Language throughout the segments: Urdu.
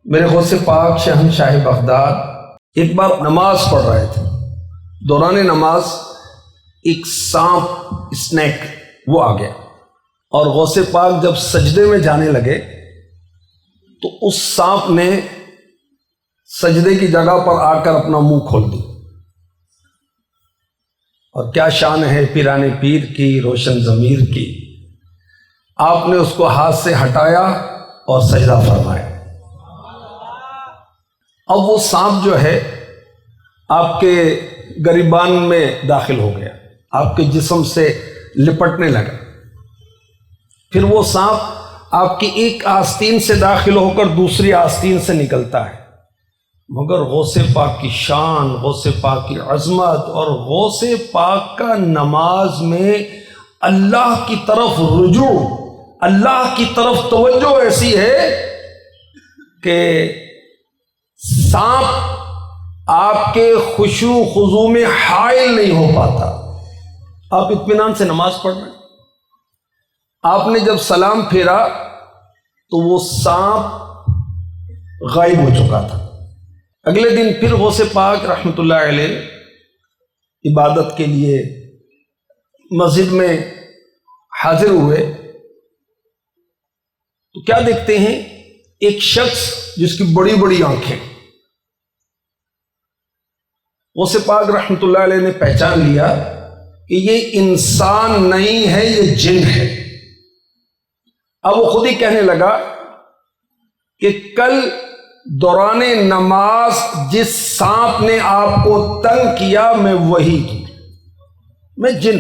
میرے غوث پاک شہنشاہ بغداد ایک بار نماز پڑھ رہے تھے. دوران نماز ایک سانپ اسنیک وہ آ گیا اور غوث پاک جب سجدے میں جانے لگے تو اس سانپ نے سجدے کی جگہ پر آ کر اپنا منہ کھول دی. اور کیا شان ہے پیران پیر کی، روشن ضمیر کی. آپ نے اس کو ہاتھ سے ہٹایا اور سجدہ فرمایا. اب وہ سانپ جو ہے آپ کے گریبان میں داخل ہو گیا، آپ کے جسم سے لپٹنے لگا. پھر وہ سانپ آپ کی ایک آستین سے داخل ہو کر دوسری آستین سے نکلتا ہے. مگر غوث پاک کی شان، غوث پاک کی عظمت اور غوث پاک کا نماز میں اللہ کی طرف رجوع، اللہ کی طرف توجہ ایسی ہے کہ سانپ آپ کے خشوع خضوع میں حائل نہیں ہو پاتا. آپ اطمینان سے نماز پڑھ رہے ہیں. آپ نے جب سلام پھیرا تو وہ سانپ غائب ہو چکا تھا. اگلے دن پھر غوث پاک رحمۃ اللہ علیہ عبادت کے لیے مسجد میں حاضر ہوئے تو کیا دیکھتے ہیں؟ ایک شخص جس کی بڑی بڑی آنکھیں. غوث پاک رحمۃ اللہ علیہ نے پہچان لیا کہ یہ انسان نہیں ہے، یہ جن ہے. اب وہ خود ہی کہنے لگا کہ کل دوران نماز جس سانپ نے آپ کو تنگ کیا میں وہی ہوں، میں جن.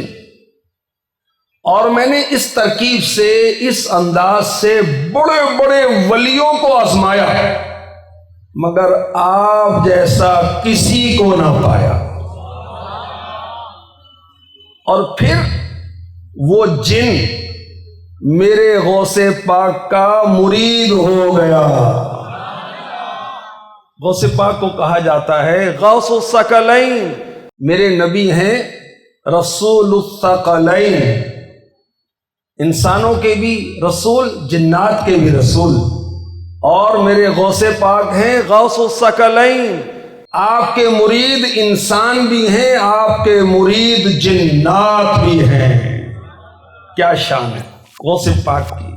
اور میں نے اس ترکیب سے، اس انداز سے بڑے بڑے ولیوں کو آزمایا ہے مگر آپ جیسا کسی کو نہ پایا. اور پھر وہ جن میرے غوث پاک کا مرید ہو گیا. غوث پاک کو کہا جاتا ہے غوث الثقلین، میرے نبی ہیں رسول الثقلین، انسانوں کے بھی رسول، جنات کے بھی رسول. اور میرے غوث پاک ہیں غوث الثقلین، آپ کے مرید انسان بھی ہیں، آپ کے مرید جنات بھی ہیں. کیا شان ہے غوث پاک کی.